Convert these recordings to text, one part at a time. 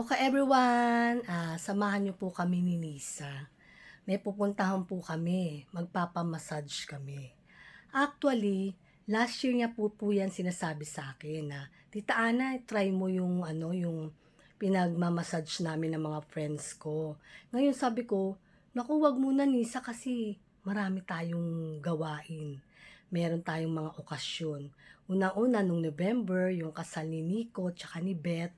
Okay everyone, samahan niyo po kami ni Nisa. May pupuntahan po kami, magpapamassage kami. Actually, last year niya po yan sinasabi sa akin na, Tita Ana, try mo yung pinagmamassage namin ng mga friends ko. Ngayon sabi ko, naku wag muna Nisa kasi marami tayong gawain. Meron tayong mga okasyon. Unang-una nung November, yung kasal ni Nico tsaka ni Beth.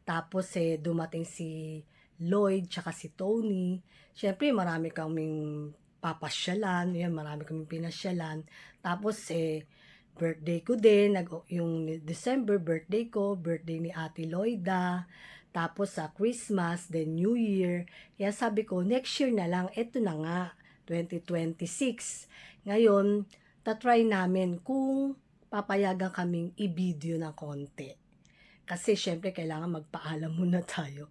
Tapos dumating si Lloyd tsaka si Tony. Siyempre marami kaming papasyalan, yan marami kaming pinasyalan. Tapos birthday ko din, yung December birthday ko, birthday ni Ate Lloyda. Tapos sa Christmas, then New Year. Kaya sabi ko, next year na lang, eto na nga, 2026. Ngayon, tatry namin kung papayagan kaming i-video ng konti. Kasi syempre kailangan magpaalam muna tayo.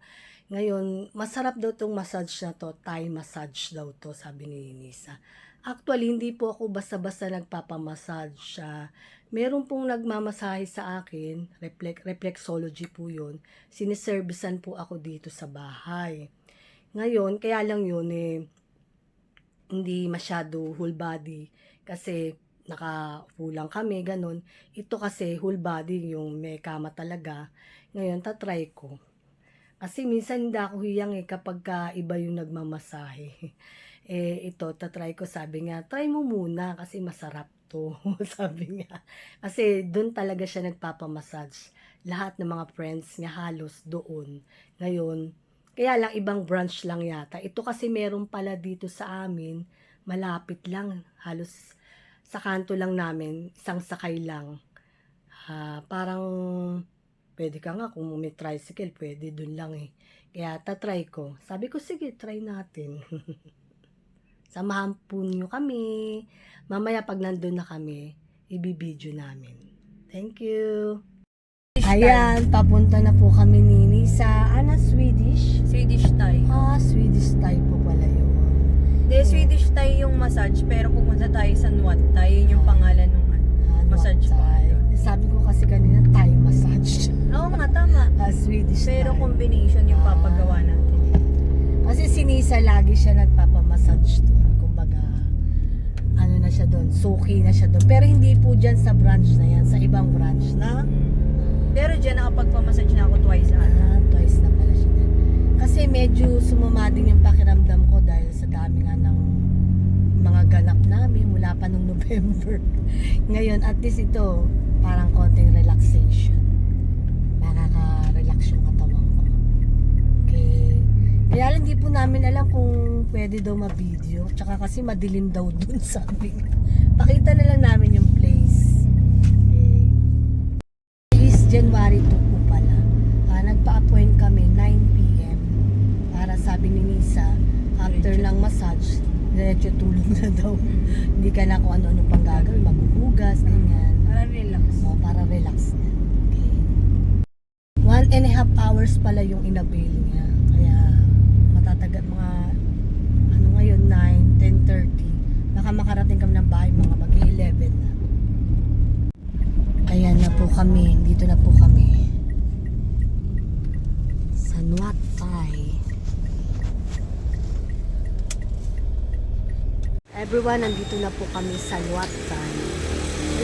Ngayon, masarap daw tong massage na to, Thai massage daw to, sabi ni Nisa. Actually, hindi po ako basta-basta nagpapamassage. Meron pong nagmamasahe sa akin, reflexology po yun. Siniservisan po ako dito sa bahay. Ngayon, kaya lang yun hindi masyado whole body kasi nakaupo lang kami, ganun. Ito kasi whole body, yung may kama talaga. Ngayon, tatry ko. Kasi minsan hindi ako hiyang kapag iba yung nagmamasahe. Ito, tatry ko, sabi nga, try mo muna kasi masarap to. Sabi nga. Kasi doon talaga siya nagpapamassage. Lahat ng mga friends niya halos doon. Ngayon, kaya lang ibang branch lang yata. Ito kasi meron pala dito sa amin, malapit lang, halos sa kanto lang namin, isang sakay lang. Parang pwede ka nga kung may tricycle, pwede dun lang Kaya tatry ko. Sabi ko, sige, try natin. Samahan po nyo kami. Mamaya pag nandun na kami, ibibideo namin. Thank you. Ayan, papunta na po kami ni Nisa. Swedish? Swedish Thai. Swedish Thai po pala yun. Hindi, Swedish Thai yung massage, pero pupunta tayo sa Nuat Thai. Yun yung pangalan ng massage ko. Sabi ko kasi kanina Thai massage. Oo nga, tama. Swedish Pero Thai. combination yung papagawa natin. Kasi si Nisa lagi siya nagpapamassage doon. Kumbaga, ano na siya doon, suki na siya doon. Pero hindi po dyan sa branch na yan, sa ibang branch na. Pero dyan nakapagpamassage na ako twice Twice na pala siya. Kasi medyo sumama din yung pakiramdam ko dahil sa dami nga ng mga ganap namin mula pa nung November. Ngayon, at least ito, parang konting relaxation. Makaka-relax yung katawan ko. Okay. Kaya lang hindi po namin alam kung pwede daw ma-video. Tsaka kasi madilim daw dun, sabi. Pakita na lang namin yung place. Okay. Is January 2 po pala. Nagpa-appoint kami 9 p.m. Para sabi ni Nisa, after ng massage, diretso tulog na daw. Hindi ka na kung ano-ano pang gagawin, maghuhugas, ganyan. Para relax. Para relax na. Okay. 1.5 hours pala yung inabail niya. Kaya matatagal mga ngayon 9, 10:30. Baka makarating kami ng bahay mga mag-11 na. Ayan na po kami. Dito na po kami. Sa Nuat Thai. Everyone, nandito na po kami sa Nuat Thai.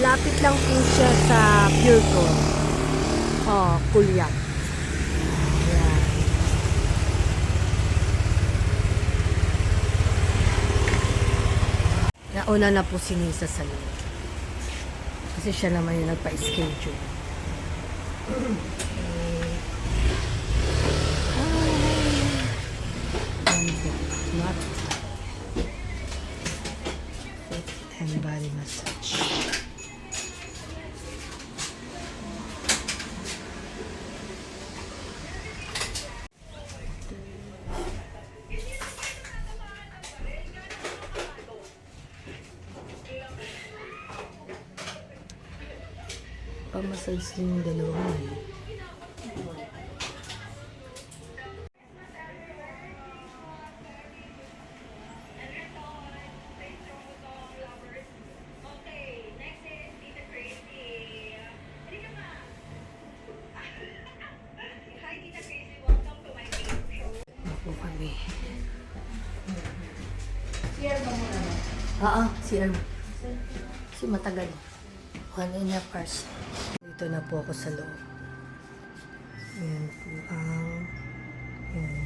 Lapit lang po siya sa Pure Gold. Kulyat. Ayan. Nauna na po si Nisa sa loob. Kasi siya naman yung nagpa-schedule. Nuat and body massage. Pa-massage din yung dalawa CR mo. Kasi matagal. 1.5 hours. Dito na po ako sa loob. Yan po ang... Yan.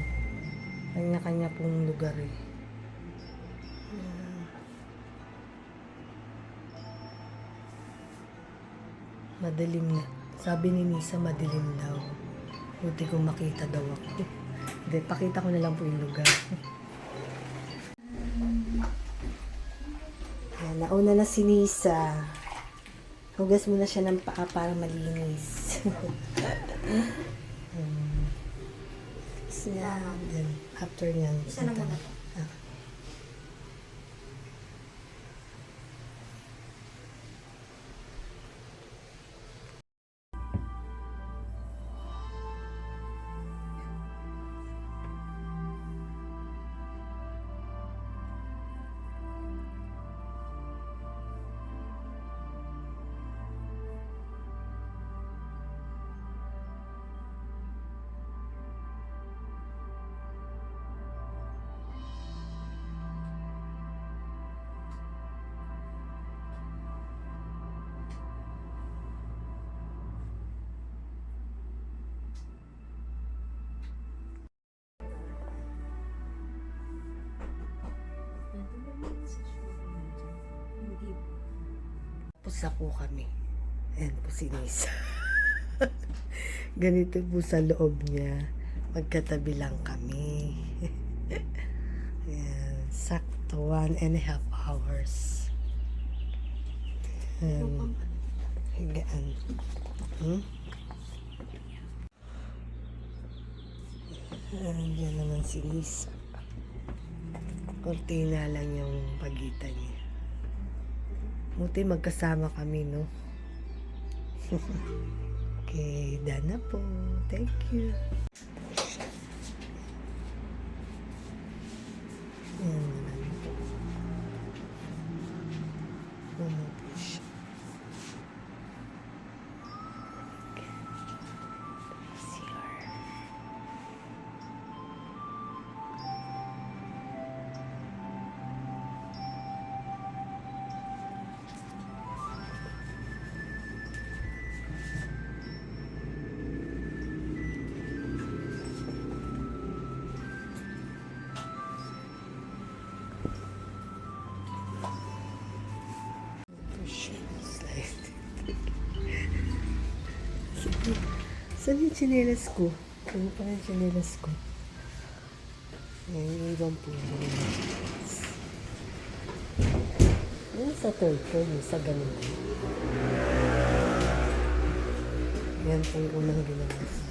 Kanya-kanya pong lugar eh. Yan. Madilim na. Sabi ni Nisa, madilim daw. Buti kong makita daw ako. Hindi, pakita ko na lang po yung lugar. Yan, nauna na si Nisa. Hugas muna siya ng paa para malinis. Then, after nyan. Isa na muna po. Tapos na po kami. Ayan po si Nisa. Ganito po sa loob niya. Magkatabi lang kami. Ayan. Sakto 1.5 hours. Ayan. Higaan. Ayan, dyan naman si Nisa. Kortina lang yung pagitan niya. Buti magkasama kami, no? Okay, done na po. Thank you. Ayan, marami po. Ano po siya? Okay. CR. Saan yung tsinelas ko? Saan pa yung tsinelas ko? May ibang po. Yan sa third floor, sa ganun. Yan po yung unang ginawa sa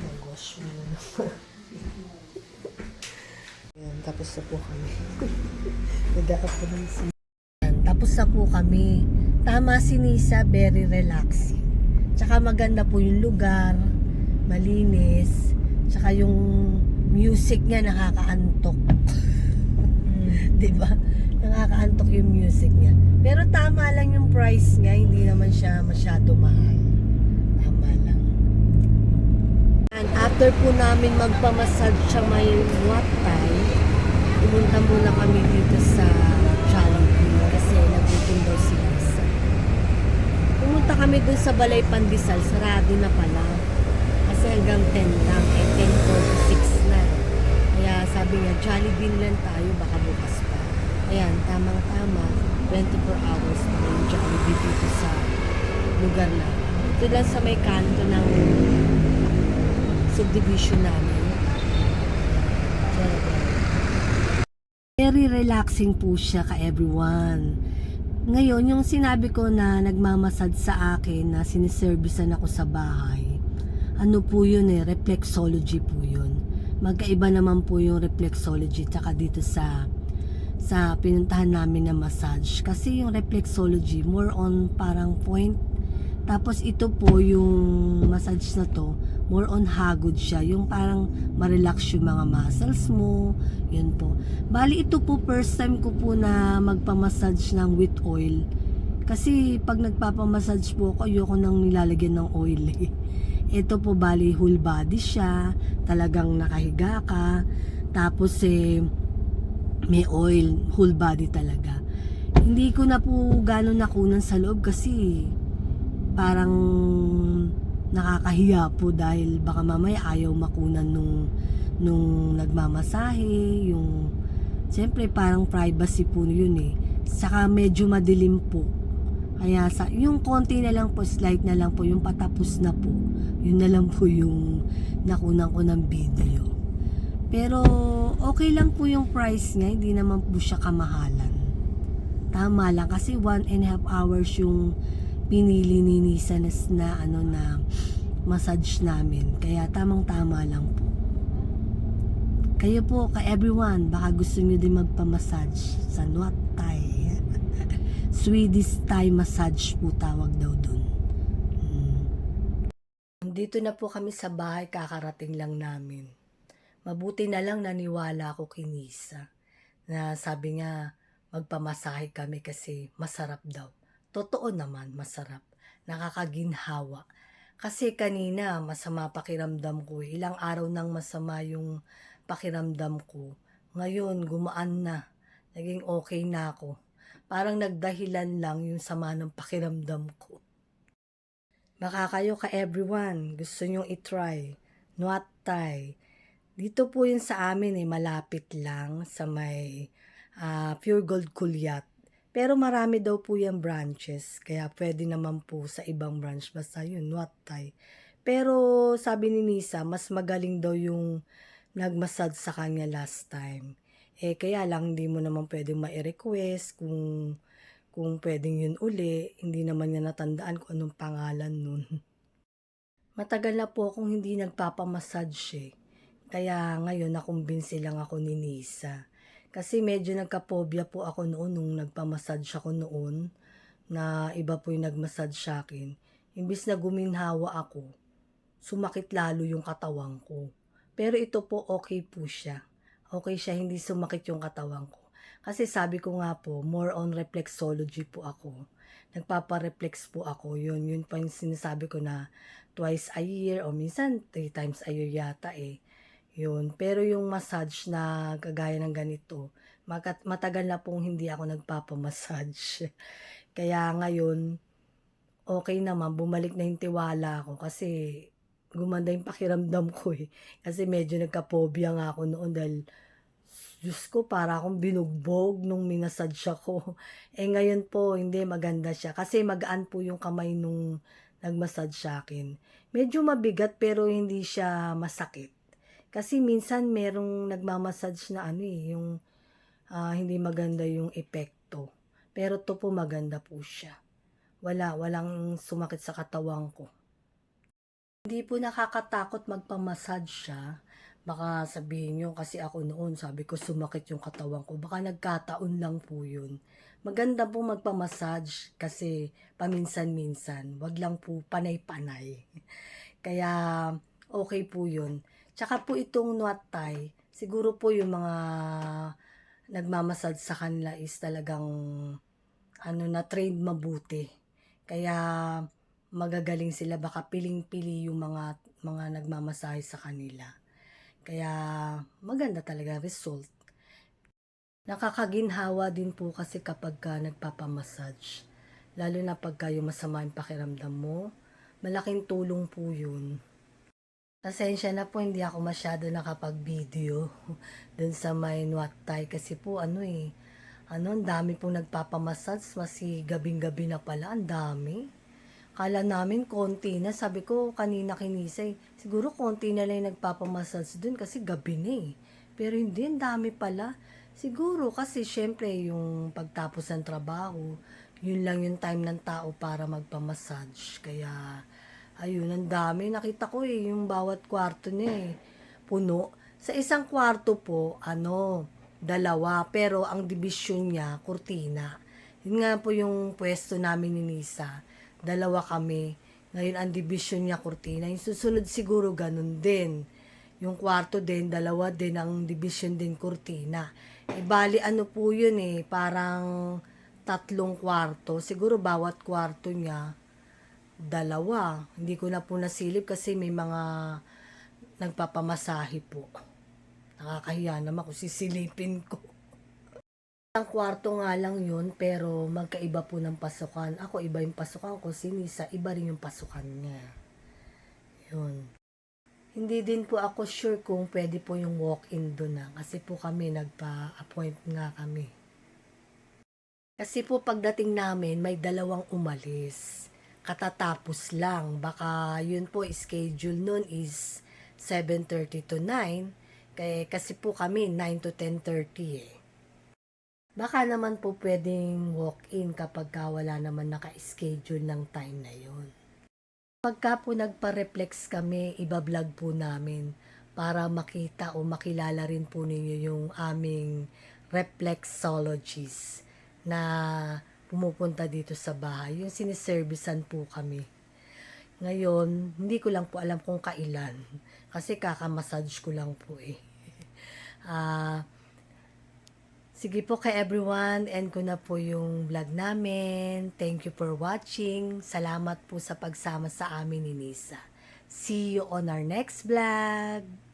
mag-wash mo na naman. Yan, tapos na po kami. Nag-aap ko ng tapos na po kami. Tama si Nisa, very relaxing. Tsaka maganda po yung lugar, malinis, tsaka yung music niya nakakaantok. Diba? Nakakaantok yung music niya. Pero tama lang yung price niya, hindi naman siya masyado mahal. Tama lang. And after po namin magpamassage sa may Wat Thai, pumunta muna kami dito sa Jollibee kasi nagutom daw si Lisa. Pumunta kami dun sa Balay Pandesal, sarado na pala. Kasi hanggang 10 lang, 10:46 na. Kaya sabi niya, Jollibee lang tayo, baka bukas pa. Ayan, tamang-tama, 24 hours pa yung Jollibee dito sa lugar namin. Ito lang sa may kanto ng subdivision namin. Very relaxing po siya ka everyone. Ngayon, yung sinabi ko na nagmamasad sa akin na siniservisan ako sa bahay, ano po yun reflexology po yun. Magkaiba naman po yung reflexology tsaka dito sa pinuntahan namin na massage. Kasi yung reflexology, more on parang point. Tapos ito po yung massage na to, more on hagod siya. Yung parang ma-relax yung mga muscles mo. Yun po. Bali ito po first time ko po na magpamassage ng with oil. Kasi pag nagpapamassage po ako, ayoko nang nilalagyan ng oil eh. Ito po bali whole body siya. Talagang nakahiga ka. Tapos may oil, whole body talaga. Hindi ko na po gano'n nakunan sa loob kasi parang nakakahiya po dahil baka mamaya ayaw makunan nung nagmamasahe, yung siyempre parang privacy po yun eh. Saka medyo madilim po. Kaya yung konti na lang po, slight na lang po, yung patapos na po. Yun na lang po yung nakunan ko ng video. Pero okay lang po yung price niya, hindi naman po siya kamahalan. Tama lang kasi 1.5 hours yung pinili ni Nisa na massage namin. Kaya tamang-tama lang po. Kayo po, ka-everyone, baka gusto nyo din magpa-massage sa Nuat Thai. Swedish Thai massage po tawag daw dun. Dito na po kami sa bahay, kakarating lang namin. Mabuti na lang naniwala ako kay Nisa na sabi niya magpamasahe kami kasi masarap daw. Totoo naman, masarap. Nakakaginhawa. Kasi kanina masama pakiramdam ko. Ilang araw nang masama yung pakiramdam ko. Ngayon gumaan na. Naging okay na ako. Parang nagdahilan lang yung sama ng pakiramdam ko. Baka kayo ka-everyone, gusto nyong itry. Nuat Thai. Dito po yun sa amin malapit lang sa may Pure Gold Kulyat. Pero marami daw po yung branches, kaya pwede naman po sa ibang branch, basta yun, Nuat Thai. Pero sabi ni Nisa, mas magaling daw yung nagmasad sa kanya last time. Kaya lang hindi mo naman pwedeng ma-request kung pwedeng yun uli. Hindi naman niya natandaan kung anong pangalan nun. Matagal na po akong hindi nagpapamassage Kaya ngayon nakumbinsi lang ako ni Nisa. Kasi medyo nagka-phobia po ako noon nung nagpamassage ako noon na iba po yung nagmassage sa akin. Imbis na guminhawa ako, sumakit lalo yung katawan ko. Pero ito po okay po siya. Okay siya, hindi sumakit yung katawan ko. Kasi sabi ko nga po, more on reflexology po ako. Nagpapa-reflex po ako. Yun pa yung sinasabi ko na twice a year o minsan 3 times a year yata Yun. Pero yung massage na kagaya ng ganito, matagal na pong hindi ako nagpapamassage. Kaya ngayon, okay naman, bumalik na yung tiwala ko kasi gumanda yung pakiramdam ko Kasi medyo nagka-phobia nga ako noon dahil Diyos ko, para akong binugbog nung minasage ako. Ngayon po, hindi, maganda siya. Kasi magaan po yung kamay nung nagmassage sa akin. Medyo mabigat pero hindi siya masakit. Kasi minsan merong nagmamassage na yung hindi maganda yung epekto. Pero to po maganda po siya. Walang sumakit sa katawan ko. Hindi po nakakatakot magpamassage siya. Baka sabihin nyo kasi ako noon sabi ko sumakit yung katawan ko. Baka nagkataon lang po yun. Maganda po magpamassage kasi paminsan-minsan. Wag lang po panay-panay. Kaya okay po yun. Tsaka po itong Nuat Thai, siguro po yung mga nagmamassage sa kanila is talagang na trained mabuti. Kaya magagaling sila, baka piling-pili yung mga nagmamasahe sa kanila. Kaya maganda talaga result. Nakakaginhawa din po kasi kapag nagpapamassage. Lalo na pagka yung masama yung pakiramdam mo, malaking tulong po yun. Pasensya na po, hindi ako masyado nakapag-video dun sa may Nuat Thai kasi po ang dami pong nagpapamassage, masi gabing-gabi na pala, ang dami. Kala namin konti na, sabi ko kanina kinisay, siguro konti na lang yung nagpapamassage dun kasi gabi na Pero hindi, ang dami pala. Siguro kasi syempre yung pagtapos ng trabaho, yun lang yung time ng tao para magpamassage. Kaya ayun, ang dami. Nakita ko yung bawat kwarto niya puno. Sa isang kwarto po, dalawa. Pero ang division niya, kurtina. Yun nga po yung pwesto namin ni Nisa. Dalawa kami. Ngayon, ang division niya, kurtina. Yung susunod siguro, ganun din. Yung kwarto din, dalawa din. Ang division din, kurtina. Bali, po yun parang 3 kwarto. Siguro bawat kwarto niya, 2. Hindi ko na po nasilip kasi may mga nagpapamasahe po. Nakakahiya naman kung sisilipin ko. Ang kwarto nga lang yun, pero magkaiba po ng pasukan. Ako, iba yung pasukan ko. Si Nisa, iba rin yung pasukan niya. Yun. Hindi din po ako sure kung pwede po yung walk-in doon na. Kasi po kami, nagpa-appoint nga kami. Kasi po pagdating namin, may dalawang umalis. Katatapos lang. Baka yun po, schedule nun is 7:30 to 9. Kasi po kami, 9 to 10:30 eh. Baka naman po pwedeng walk-in kapag wala naman naka-schedule ng time na yun. Pagka po nagpa-reflex kami, iba-vlog po namin para makita o makilala rin po ninyo yung aming reflexologist na pumupunta dito sa bahay. Yung siniservisan po kami. Ngayon, hindi ko lang po alam kung kailan. Kasi kaka-massage ko lang po eh. Sige po kay everyone, end ko na po yung vlog namin. Thank you for watching. Salamat po sa pagsama sa amin ni Nisa. See you on our next vlog.